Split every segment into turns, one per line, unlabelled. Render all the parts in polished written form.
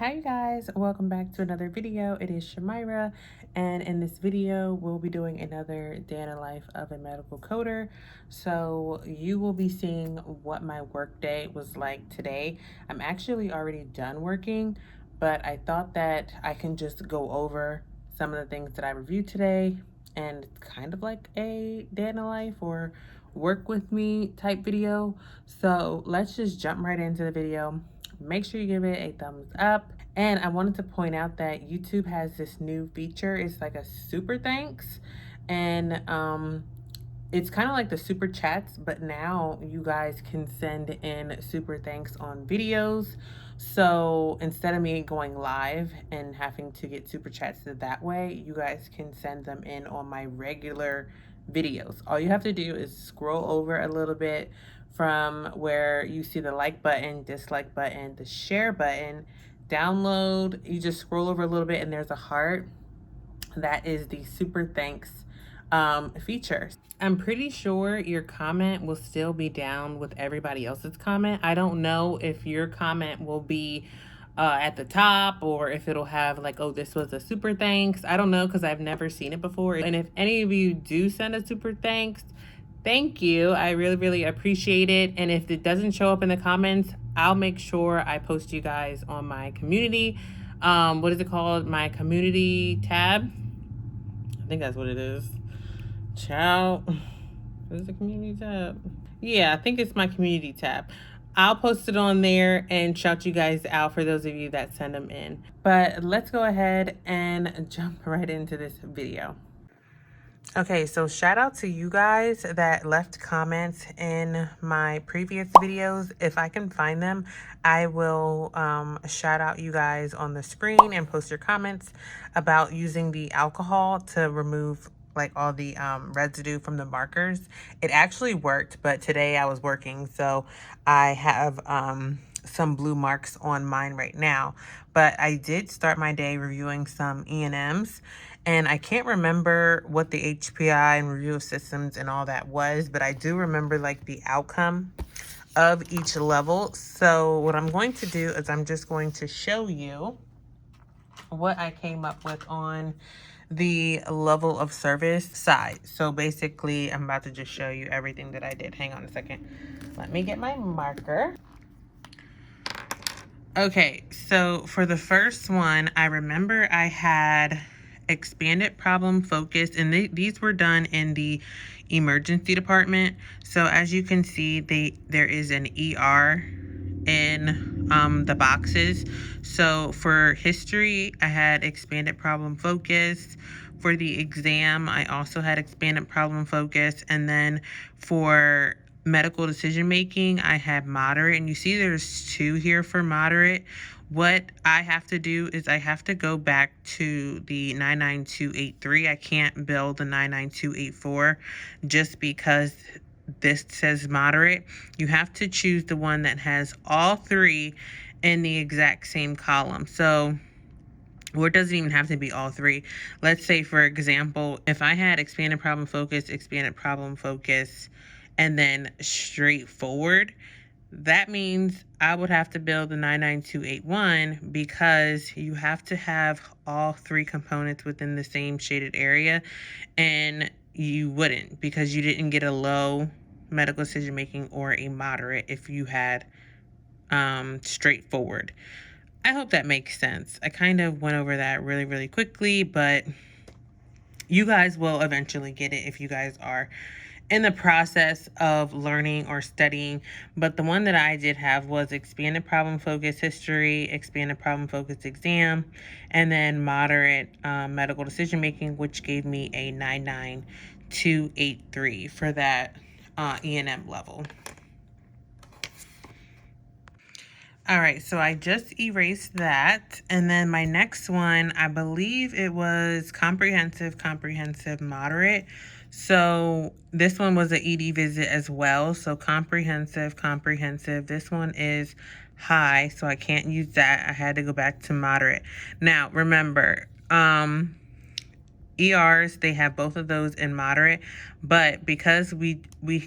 Hi you guys, welcome back to another video. It is Shamira, and in this video we'll be doing another day in the life of a medical coder. So you will be seeing what my work day was like today. I'm actually already done working, but I thought that I can just go over some of the things that I reviewed today, and it's kind of like a day in the life or work with me type video. So let's just jump right into the video. Make sure you give it a thumbs up. And I wanted to point out that YouTube has this new feature. It's like a super thanks. And it's kind of like the super chats, but now you guys can send in super thanks on videos. So instead of me going live and having to get super chats that way, you guys can send them in on my regular videos. All you have to do is scroll over a little bit from where you see the like button, dislike button, the share button, download. You just scroll over a little bit and there's a heart. That is the super thanks feature. I'm pretty sure your comment will still be down with everybody else's comment. I don't know if your comment will be at the top or if it'll have like, oh, this was a super thanks. I don't know, because I've never seen it before. And if any of you do send a super thanks, thank you. I really appreciate it. And if it doesn't show up in the comments, I'll make sure I post you guys on my community. What is it called? My community tab. I think that's what it is. Ciao. What is the community tab? Yeah, I think it's my community tab. I'll post it on there and shout you guys out for those of you that send them in. But let's go ahead and jump right into this video. Okay, so shout out to you guys that left comments in my previous videos. If I can find them, I will shout out you guys on the screen and post your comments about using the alcohol to remove like all the residue from the markers. It actually worked, but today I was working, so I have some blue marks on mine right now. But I did start my day reviewing some E&Ms, and I can't remember what the HPI and review of systems and all that was, but I do remember like the outcome of each level. So what I'm going to do is I'm just going to show you what I came up with on the level of service side. So basically, I'm about to just show you everything that I did. Hang on a second. Let me get my marker. Okay, so for the first one, I remember I had expanded problem focus, and these were done in the emergency department. So as you can see, there is an ER in the boxes. So for history, I had expanded problem focus. For the exam, I also had expanded problem focus. And then for medical decision making, I had moderate. And you see there's two here for moderate. What I have to do is I have to go back to the 99283. I can't build the 99284 just because this says moderate. You have to choose the one that has all three in the exact same column. So, or it doesn't even have to be all three. Let's say, for example, if I had expanded problem focus, and then straightforward, that means I would have to build the 99281 because you have to have all three components within the same shaded area, and you wouldn't because you didn't get a low medical decision making or a moderate if you had straightforward. I hope that makes sense. I kind of went over that really quickly, but you guys will eventually get it if you guys are in the process of learning or studying. But the one that I did have was expanded problem focus history, expanded problem focus exam, and then moderate medical decision making, which gave me a 99283 for that E&M level. All right, so I just erased that. And then my next one, I believe it was comprehensive, moderate. So this one was an ED visit as well. So comprehensive. This one is high, so I can't use that. I had to go back to moderate. Now, remember, ERs, they have both of those in moderate, but because we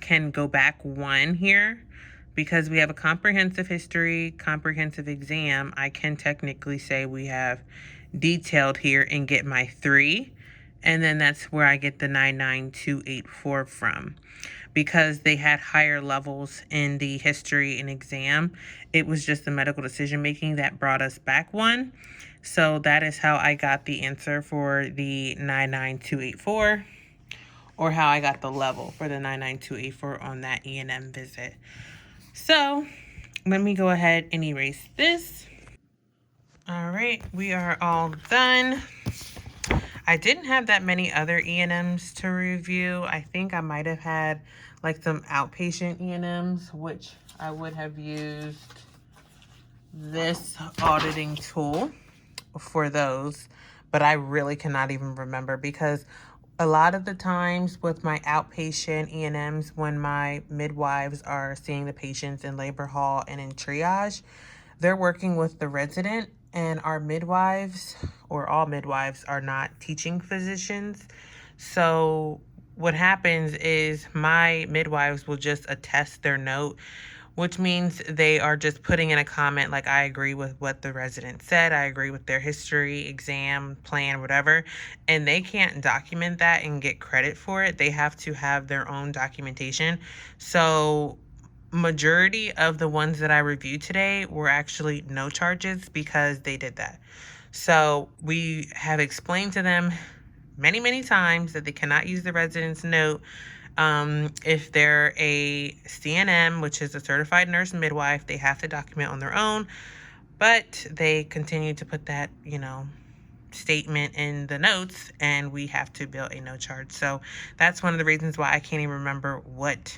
can go back one here, because we have a comprehensive history, comprehensive exam, I can technically say we have detailed here and get my 3. And then that's where I get the 99284 from. Because they had higher levels in the history and exam, it was just the medical decision making that brought us back 1. So that is how I got the answer for the 99284, or how I got the level for the 99284 on that E&M visit. So let me go ahead and erase this. All right, we are all done. I didn't have that many other E&Ms to review. I think I might have had like some outpatient E&Ms, which I would have used this auditing tool for those, but I really cannot even remember, because a lot of the times with my outpatient E&Ms, when my midwives are seeing the patients in labor hall and in triage, they're working with the resident, and our midwives, or all midwives, are not teaching physicians. So what happens is my midwives will just attest their note, which means they are just putting in a comment like, I agree with what the resident said, I agree with their history, exam, plan, whatever, and they can't document that and get credit for it. They have to have their own documentation. So majority of the ones that I reviewed today were actually no charges because they did that. So we have explained to them many, many times that they cannot use the resident's note. If they're a CNM, which is a certified nurse midwife, they have to document on their own, but they continue to put that, statement in the notes, and we have to bill a no charge. So that's one of the reasons why I can't even remember what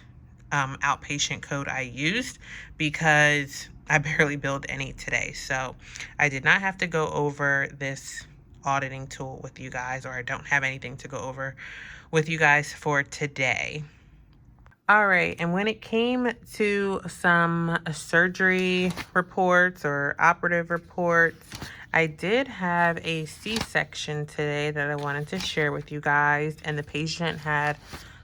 outpatient code I used, because I barely billed any today. So I did not have to go over this auditing tool with you guys, or I don't have anything to go over with you guys for today. All right, and when it came to some surgery reports or operative reports, I did have a C-section today that I wanted to share with you guys, and the patient had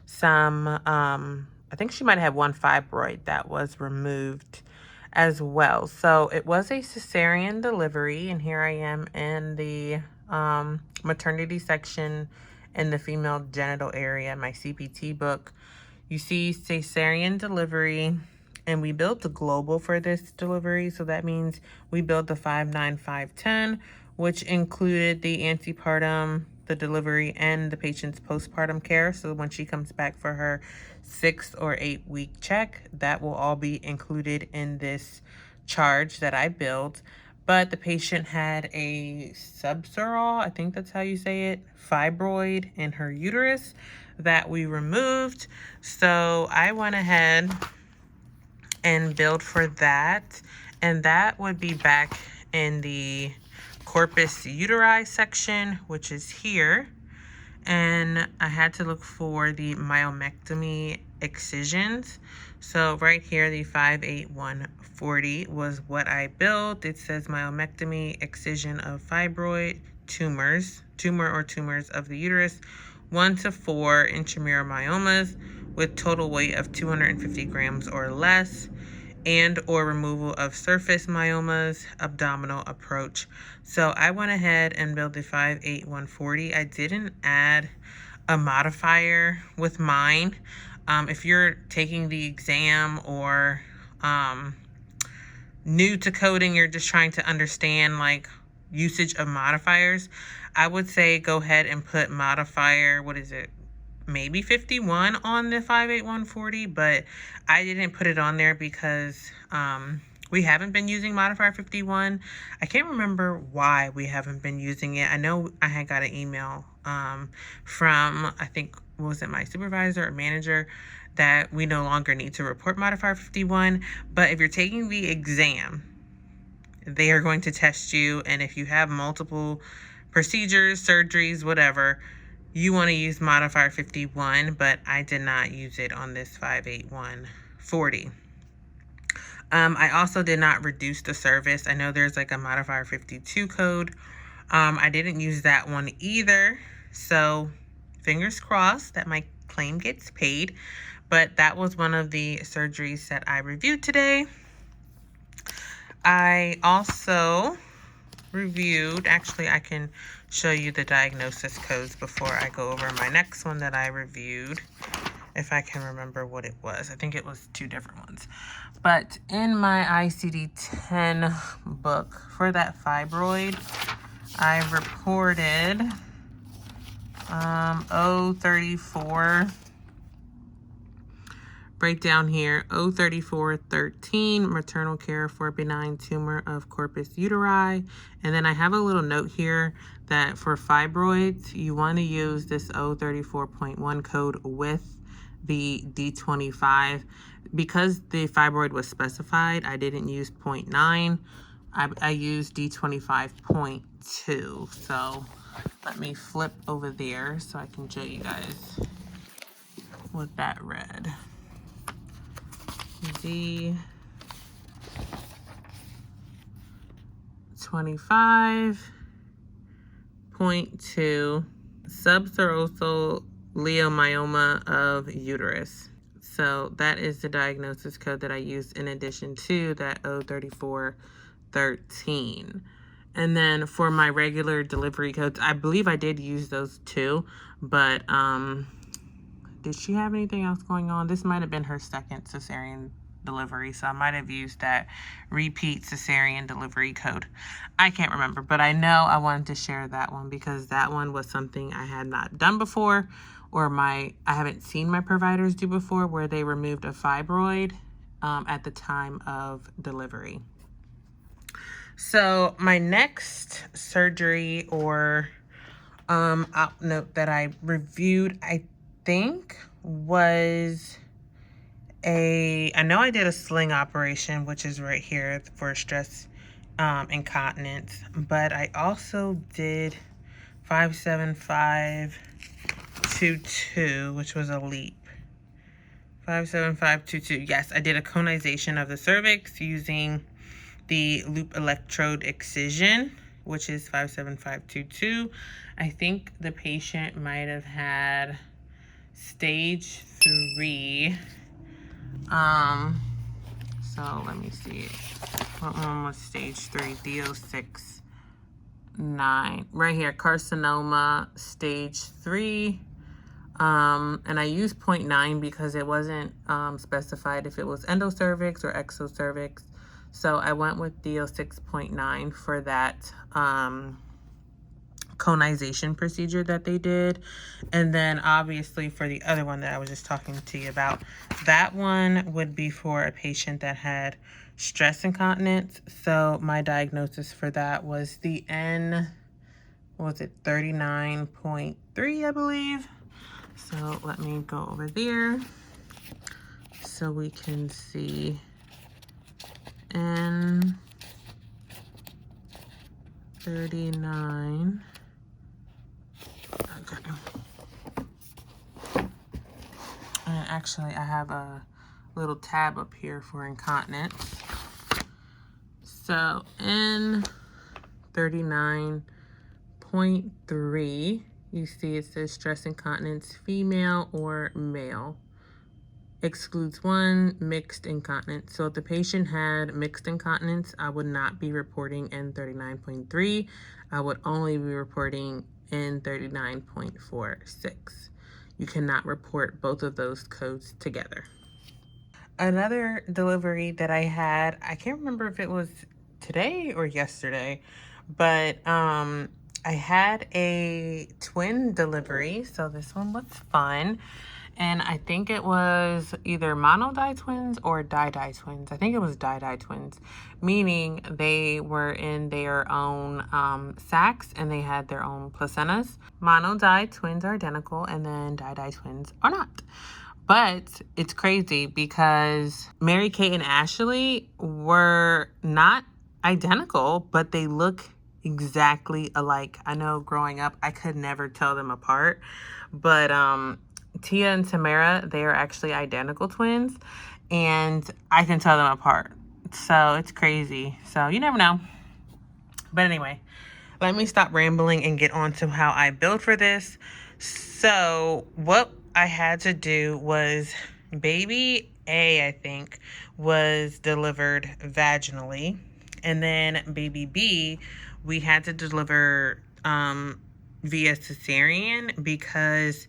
some, I think she might have one fibroid that was removed as well. So it was a cesarean delivery, and here I am in the maternity section in the female genital area, my CPT book. You see cesarean delivery, and we built the global for this delivery. So that means we built the 59510, which included the antepartum, the delivery, and the patient's postpartum care. So when she comes back for her 6 or 8 week check, that will all be included in this charge that I built. But the patient had a subseral, I think that's how you say it, fibroid in her uterus that we removed. So I went ahead and billed for that, and that would be back in the corpus uteri section, which is here. And I had to look for the myomectomy excisions. So right here, the 58140 was what I built. It says myomectomy excision of fibroid tumor or tumors of the uterus, 1 to 4 intramural myomas with total weight of 250 grams or less, and or removal of surface myomas, abdominal approach. So I went ahead and built the 58140. I didn't add a modifier with mine. If you're taking the exam or new to coding, you're just trying to understand like usage of modifiers, I would say go ahead and put modifier, what is it, maybe 51 on the 58140, but I didn't put it on there because we haven't been using modifier 51. I can't remember why we haven't been using it. I know I had got an email from, I think, was it my supervisor or manager, that we no longer need to report modifier 51. But if you're taking the exam, they are going to test you, and if you have multiple procedures, surgeries, whatever, you want to use modifier 51, but I did not use it on this 58140. I also did not reduce the service. I know there's like a modifier 52 code. I didn't use that one either. So fingers crossed that my claim gets paid. But that was one of the surgeries that I reviewed today. I also reviewed, actually I can show you the diagnosis codes before I go over my next one that I reviewed, if I can remember what it was. I think it was 2 different ones. But in my ICD-10 book for that fibroid, I reported 034, breakdown here, 03413, maternal care for benign tumor of corpus uteri. And then I have a little note here that for fibroids, you want to use this 034.1 code with the D25. Because the fibroid was specified, I didn't use 0.9. I used D25.2. So let me flip over there so I can show you guys what that read. D25.2, subserosal leiomyoma of uterus. So that is the diagnosis code that I used in addition to that 03413. And then for my regular delivery codes, I believe I did use those too, but did she have anything else going on? This might have been her second cesarean delivery, so I might have used that repeat cesarean delivery code. I can't remember, but I know I wanted to share that one because that one was something I had not done before, or I haven't seen my providers do before, where they removed a fibroid at the time of delivery. So my next surgery or op note that I reviewed, I think was I know I did a sling operation, which is right here for stress incontinence, but I also did 57522, which was a leap. 57522, yes, I did a conization of the cervix using the loop electrode excision, which is 57522. I think the patient might have had stage 3. So let me see. What one was stage 3? DO6, 9. Right here, carcinoma, stage 3. And I used 0.9 because it wasn't specified if it was endocervix or exocervix. So I went with DO6.9 for that conization procedure that they did. And then obviously for the other one that I was just talking to you about, that one would be for a patient that had stress incontinence. So my diagnosis for that was the was it 39.3, I believe. So let me go over there so we can see. And 39. Okay. And actually, I have a little tab up here for incontinence. So in 39.3, you see it says stress incontinence, female or male. Excludes 1, mixed incontinence. So if the patient had mixed incontinence, I would not be reporting N39.3. I would only be reporting N39.46. You cannot report both of those codes together. Another delivery that I had, I can't remember if it was today or yesterday, but I had a twin delivery. So this one was fun. And I think it was either mono-di twins or di-di twins. I think it was di-di twins, meaning they were in their own sacs and they had their own placentas. Mono-di twins are identical and then di-di twins are not. But it's crazy because Mary Kate and Ashley were not identical, but they look exactly alike. I know growing up, I could never tell them apart, but Tia and Tamara, they are actually identical twins, and I can tell them apart. So it's crazy. So you never know. But anyway, let me stop rambling and get on to how I build for this. So what I had to do was baby A, I think, was delivered vaginally. And then baby B, we had to deliver via cesarean because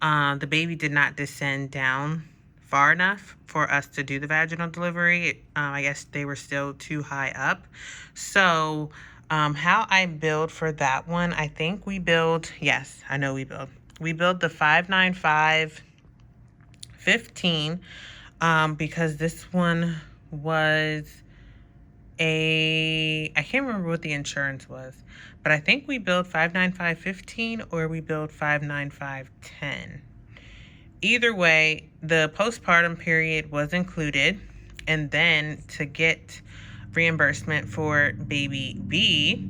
the baby did not descend down far enough for us to do the vaginal delivery. I guess they were still too high up. So how I build for that one, I think we build, yes, I know we build. We build the 59515 because this one was I can't remember what the insurance was, but I think we billed 59515 or we billed 59510. Either way, the postpartum period was included, and then to get reimbursement for baby B,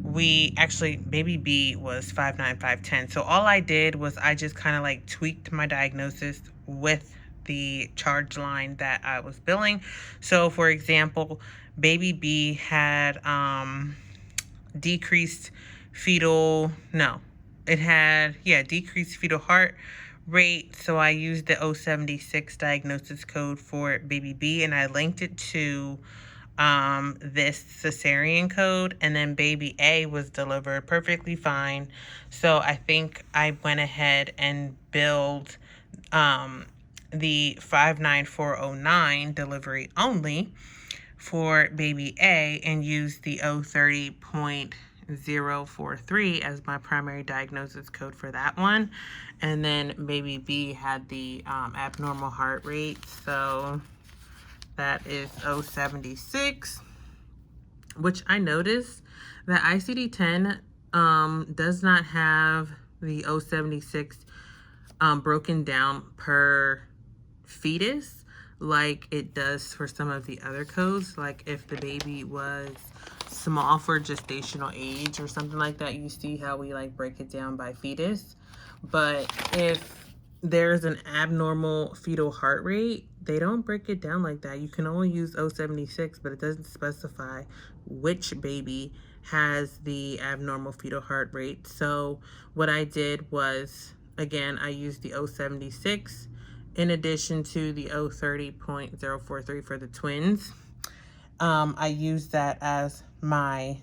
baby B was 59510. So all I did was I just kind of like tweaked my diagnosis with the charge line that I was billing. So for example, baby B had decreased fetal heart rate. So I used the 076 diagnosis code for baby B, and I linked it to this cesarean code, and then baby A was delivered perfectly fine. So I think I went ahead and billed the 59409 delivery only for baby A and used the 030.043 as my primary diagnosis code for that one. And then baby B had the abnormal heart rate, so that is 076, which I noticed that ICD-10 does not have the 076 broken down per fetus like it does for some of the other codes. Like if the baby was small for gestational age or something like that, you see how we like break it down by fetus. But if there's an abnormal fetal heart rate, they don't break it down like that. You can only use 076, but it doesn't specify which baby has the abnormal fetal heart rate. So what I did was, again, I used the 076 in addition to the 030.043 for the twins. I used that as my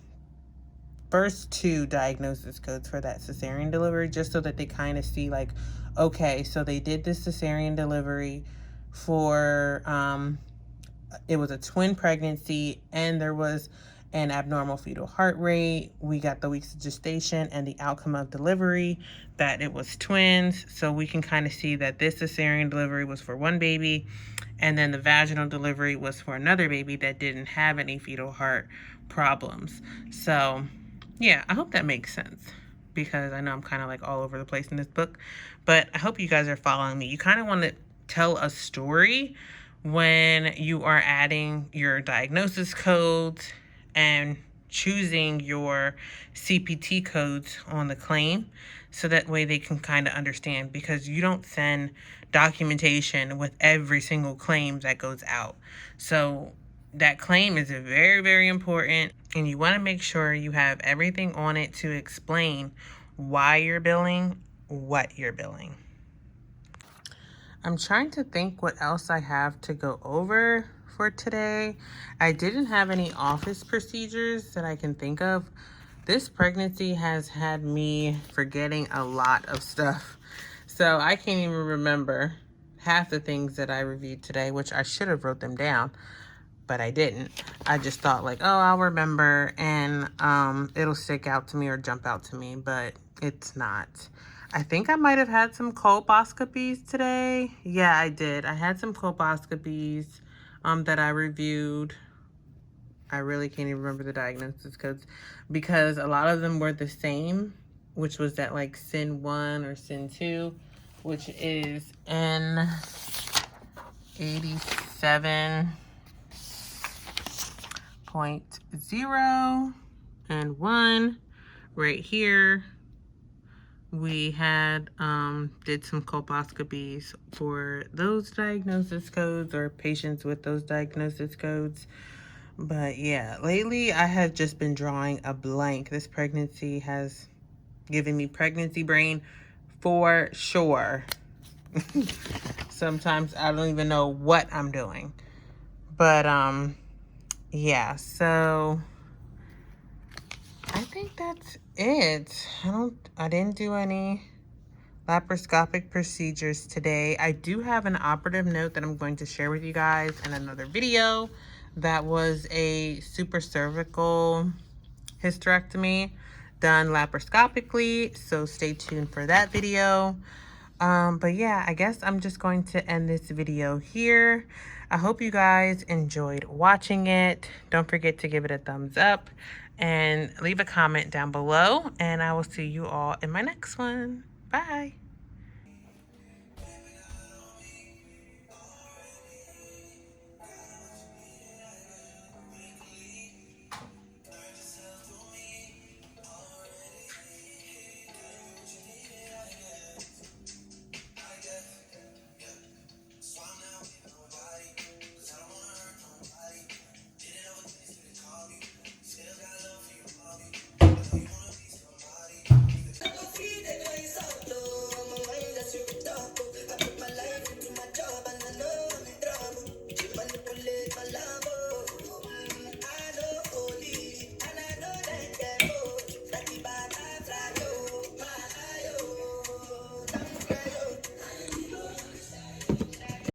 first two diagnosis codes for that cesarean delivery, just so that they kind of see like, okay, so they did this cesarean delivery for, it was a twin pregnancy and there was an abnormal fetal heart rate. We got the weeks of gestation and the outcome of delivery, that it was twins. So we can kind of see that this cesarean delivery was for one baby, and then the vaginal delivery was for another baby that didn't have any fetal heart problems. So yeah, I hope that makes sense, because I know I'm kind of like all over the place in this book, but I hope you guys are following me. You kind of want to tell a story when you are adding your diagnosis codes and choosing your CPT codes on the claim, so that way they can kind of understand, because you don't send documentation with every single claim that goes out. So that claim is very, very important, and you want to make sure you have everything on it to explain why you're billing, what you're billing. I'm trying to think what else I have to go over for today. I didn't have any office procedures that I can think of. This pregnancy has had me forgetting a lot of stuff. So I can't even remember half the things that I reviewed today, which I should have wrote them down, but I didn't. I just thought like, oh, I'll remember and it'll stick out to me or jump out to me, but it's not. I think I might have had some colposcopies today. Yeah, I did. I had some colposcopies that I reviewed. I really can't even remember the diagnosis codes because a lot of them were the same, which was that like SIN 1 or SIN 2, which is N87.0 and 1 right here. We had did some colposcopies for those diagnosis codes or patients with those diagnosis codes. But yeah, lately I have just been drawing a blank. This pregnancy has given me pregnancy brain for sure. Sometimes I don't even know what I'm doing. But yeah, so I think that's it. I didn't do any laparoscopic procedures today. I do have an operative note that I'm going to share with you guys in another video. That was a supracervical hysterectomy done laparoscopically, so stay tuned for that video. But yeah, I guess I'm just going to end this video here. I hope you guys enjoyed watching it. Don't forget to give it a thumbs up and leave a comment down below, and I will see you all in my next one. Bye.